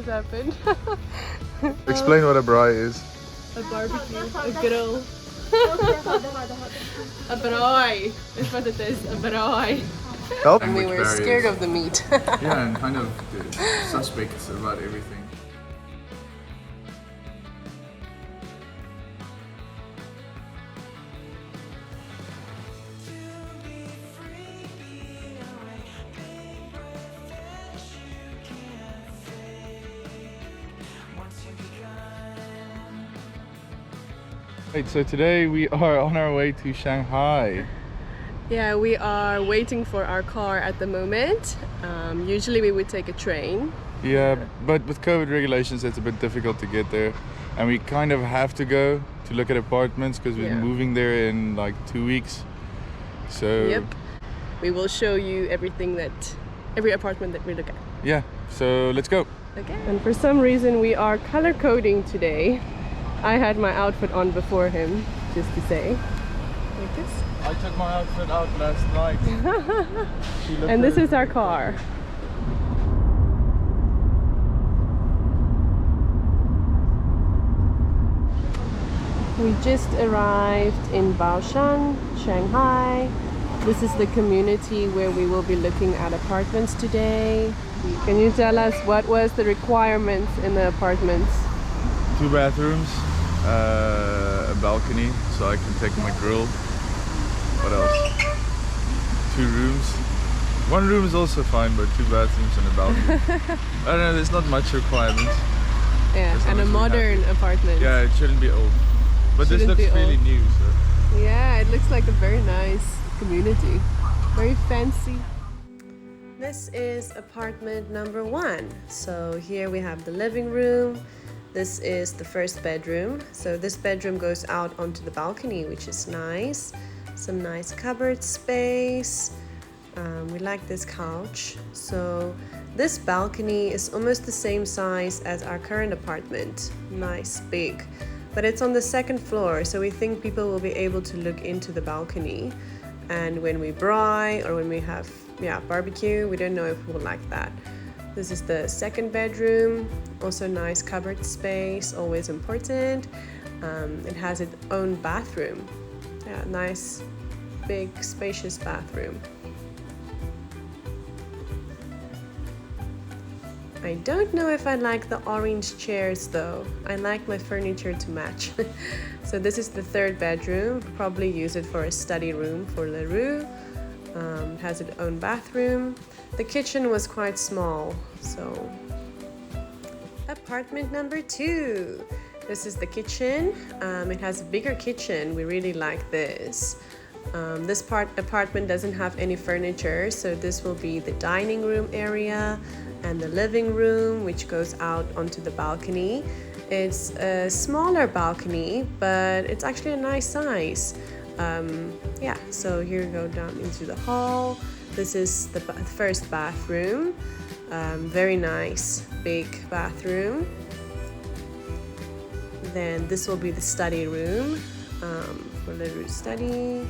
has happened. Explain what a braai is. A barbecue, a grill. A braai is what it is, a braai. Help. And we were scared of the meat. Yeah, and kind of suspects about everything. Right, so today we are on our way to Shanghai. Yeah, we are waiting for our car at the moment. Usually we would take a train. Yeah, but with COVID regulations it's a bit difficult to get there. And we kind of have to go to look at apartments because we're moving there in like 2 weeks. So Yep. We will show you every apartment that we look at. yeah, so let's go. Okay. And for some reason we are color coding today. I had my outfit on before him, just to say. Like this. I took my outfit out last night. And this is our car. We just arrived in Baoshan, Shanghai. This is the community where we will be looking at apartments today. Can you tell us what was the requirements in the apartments? 2 bathrooms, a balcony so I can take my grill. What else? 2 rooms. 1 room is also fine, but 2 bathrooms and a balcony. I don't know, there's not much requirements. Yeah, and a modern apartment. Yeah, it shouldn't be old. But this looks really new. So. Yeah, it looks like a very nice community. Very fancy. This is apartment number 1. So here we have the living room. This is the first bedroom. So this bedroom goes out onto the balcony, which is nice. Some nice cupboard space. We like this couch. So this balcony is almost the same size as our current apartment. Nice, big. But it's on the 2nd floor, so we think people will be able to look into the balcony. And when we braai or when we have barbecue, we don't know if we will like that. This is the 2nd bedroom, also nice cupboard space, always important. It has its own bathroom. Yeah, nice, big, spacious bathroom. I don't know if I like the orange chairs though. I like my furniture to match. So this is the 3rd bedroom. Probably use it for a study room for Leroux. Has its own bathroom. The kitchen was quite small, so. Apartment number 2. This is the kitchen. It has a bigger kitchen. We really like this. This apartment doesn't have any furniture, so this will be the dining room area and the living room, which goes out onto the balcony. It's a smaller balcony, but it's actually a nice size. Yeah, so here we go down into the hall. This is the first bathroom. Very nice, big bathroom. Then this will be the study room for Leroux study.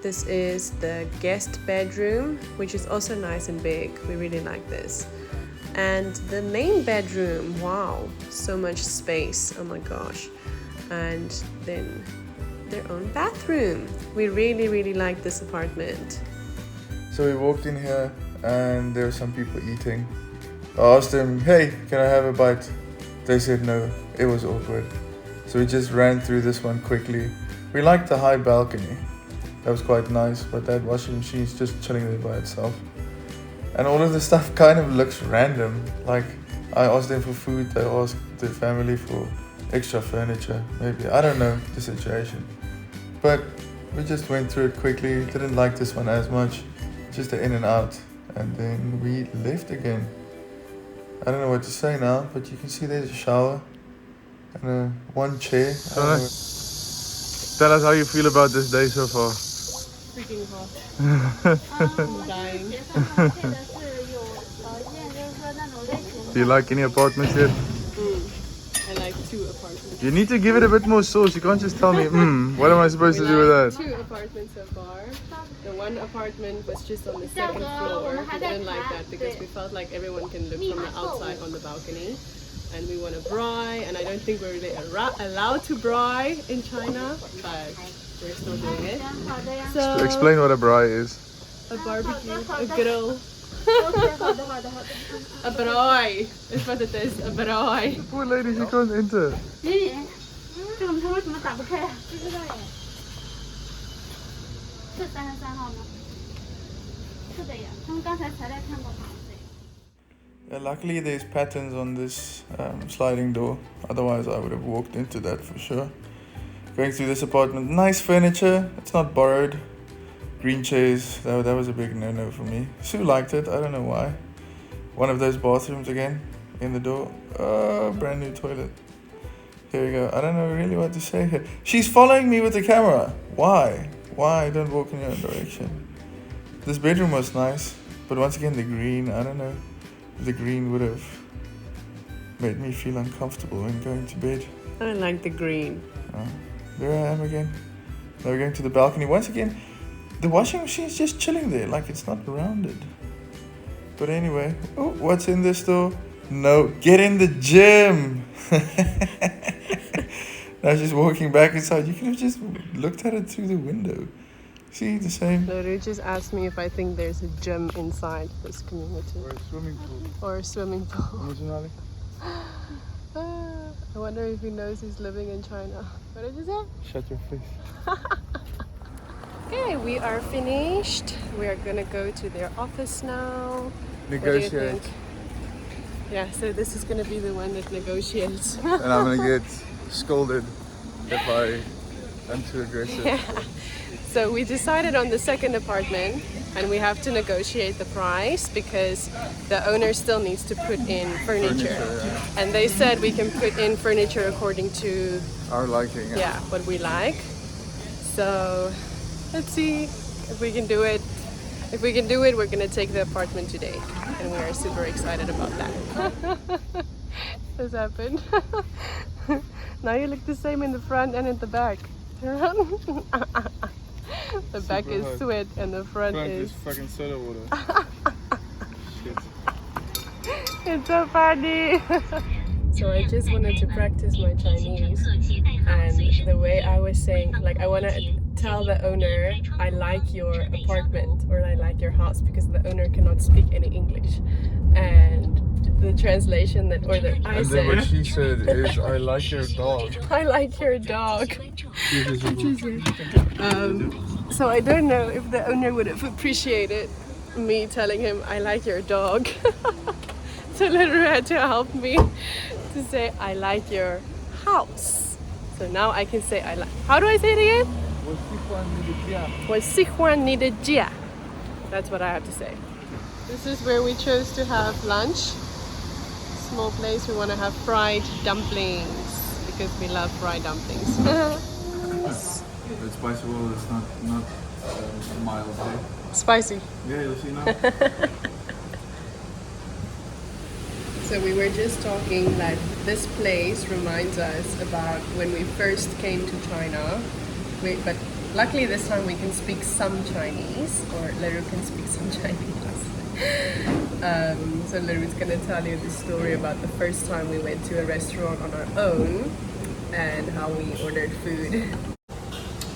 This is the guest bedroom, which is also nice and big. We really like this. And the main bedroom, wow, so much space, oh my gosh. And then their own bathroom. We really, really like this apartment. So we walked in here and there were some people eating. I asked them, hey, can I have a bite? They said no. It was awkward. So we just ran through this one quickly. We liked the high balcony. That was quite nice, but that washing machine is just chilling there by itself. And all of the stuff kind of looks random. Like, I asked them for food, they asked the family for extra furniture, maybe. I don't know the situation. But we just went through it quickly, didn't like this one as much. Just the in and out. And then we left again. I don't know what to say now, but you can see there's a shower and one chair. Tell us how you feel about this day so far. Freaking hot. I'm dying. Do you like any apartments yet? I like 2 apartments. You need to give it a bit more sauce. You can't just tell me, what am I supposed to do with that? 2 apartments so far. The one apartment was just on the second floor. We didn't like that because we felt like everyone can look from the outside on the balcony. And we want to braai, and I don't think we're really allowed to braai in China, but we're still doing it. So Explain what a braai is. a barbecue, a grill. A braai is what it is, a braai. Poor lady, she can't enter. 这个门为什么打不开啊？不知道耶。是33号吗？是的呀，他们刚才才来看过房子。 Yeah, luckily there's patterns on this sliding door. Otherwise I would have walked into that for sure. Going through this apartment. Nice furniture. It's not borrowed. Green chairs. That was a big no-no for me. Sue liked it. I don't know why. One of those bathrooms again. In the door. Brand new toilet. Here we go. I don't know really what to say here. She's following me with the camera. Why? Why? Don't walk in your own direction. This bedroom was nice. But once again the green. I don't know. The green would have made me feel uncomfortable when going to bed. I like the green. There I am again. Now we're going to the balcony. Once again, the washing machine's just chilling there, like it's not rounded. But anyway, oh, what's in this door? No, get in the gym! Now she's walking back inside. You could have just looked at it through the window. See, the same. Lulu just asked me if I think there's a gym inside this community. Or a swimming pool. Or a swimming pool. Emotionally. I wonder if he knows he's living in China. What did you say? Shut your face. Okay, we are finished. We are gonna go to their office now. Negotiate. What do you think? Yeah, so this is gonna be the one that negotiates. And I'm gonna get scolded if I am too aggressive. Yeah. So we decided on the second apartment, and we have to negotiate the price because the owner still needs to put in furniture. Yeah. And they said we can put in furniture according to Our liking. yeah, what we like. So let's see if we can do it. If we can do it, we're gonna take the apartment today, and we are super excited about that. This happened. Now you look the same in the front and in the back. The back Super is hot. sweat and the front is fucking soda water. Shit. it's so funny. So I just wanted to practice my Chinese, and the way I was saying, like, I want to tell the owner I like your apartment or I like your house, because the owner cannot speak any English, and the translation that or that I And then what said, she said is, I like your dog. I like your dog. So I don't know if the owner would have appreciated me telling him I like your dog. So Lulu had to help me to say I like your house. So now I can say I like. How do I say it again? 我喜欢你的家. That's what I have to say. This is where we chose to have lunch. Small place. We want to have fried dumplings because we love fried dumplings. The spicy roll is not mild, eh? Spicy. Yeah, you'll see now. So we were just talking that this place reminds us about when we first came to China. But luckily this time we can speak some Chinese, or Leru can speak some Chinese. So Leru's gonna tell you the story about the first time we went to a restaurant on our own and how we ordered food.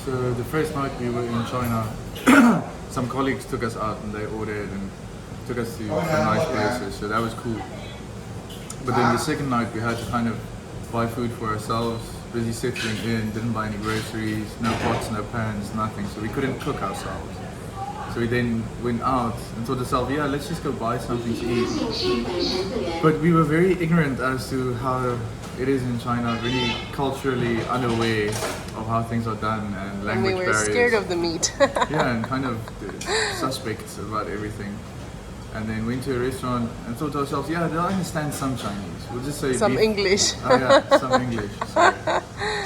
So the first night we were in China, some colleagues took us out and they ordered and took us to some nice places, so that was cool. But then the second night we had to kind of buy food for ourselves, busy settling in, didn't buy any groceries, no pots, no pans, nothing, so we couldn't cook ourselves. So we then went out and thought to ourselves, yeah, let's just go buy something to eat. But we were very ignorant as to how it is in China, really culturally unaware of how things are done and language And we were barriers. scared of the meat. Yeah, and kind of suspect about everything. And then went to a restaurant and thought to ourselves, yeah, they'll understand some Chinese. We'll just say Some beef. English. Oh yeah, some English.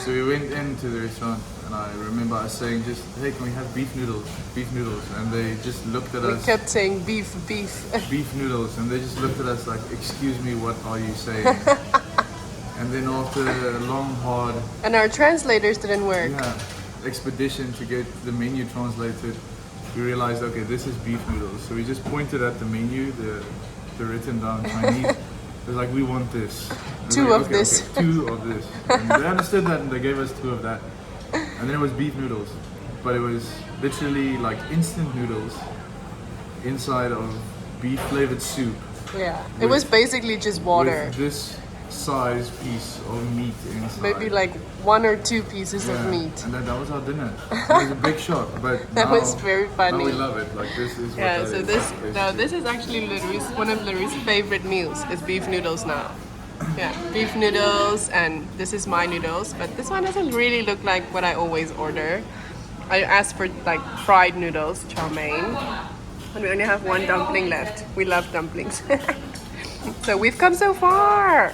So we went into the restaurant and I remember us saying just, hey, can we have beef noodles? Beef noodles. And they just looked at We us. kept saying beef, beef. Beef noodles. And they just looked at us like, excuse me, what are you saying? And then after a long, hard And our translators didn't work. expedition to get the menu translated, we realized, okay, this is beef noodles. So we just pointed at the menu, the written down Chinese. It was like, we want this. And Two we're of like, this. Okay, 2 of this. And they understood that and they gave us 2 of that. And then it was beef noodles. But it was literally like instant noodles inside of beef flavored soup. Yeah, it was basically just water. With this size piece of meat inside. Maybe like 1 or 2 pieces of Yeah, meat. and that was our dinner. It was a big shock, but That now, was very funny. Now we love it. Like this is what Yeah, that so is, this basically. this is actually one of Laru's favorite meals is beef noodles now. Yeah, beef noodles, and this is my noodles, but this one doesn't really look like what I always order. I asked for like fried noodles, chow mein, and we only have 1 dumpling left. We love dumplings. So we've come so far.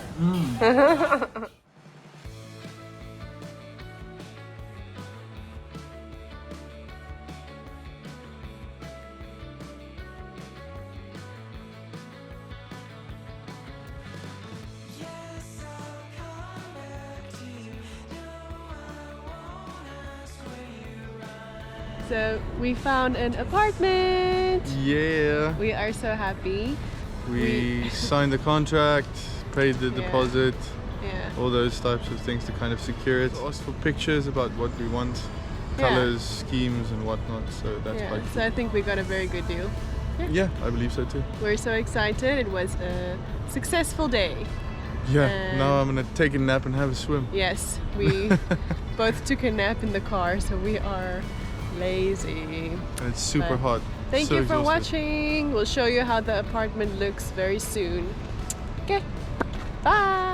So we found an apartment. Yeah, We are so happy. we signed the contract, paid the Yeah. deposit, Yeah. all those types of things to kind of secure it. Asked for pictures about what we want, Yeah. colors, schemes, and whatnot. So that's Yeah. quite So I think we got a very good deal. Yeah, I believe so too. We're so excited. It was a successful day. Yeah, now I'm gonna take a nap and have a swim. Yes, we both took a nap in the car, so we are lazy. And it's super But hot. Thank So you for exhausted. watching. We'll show you how the apartment looks very soon. Okay, bye.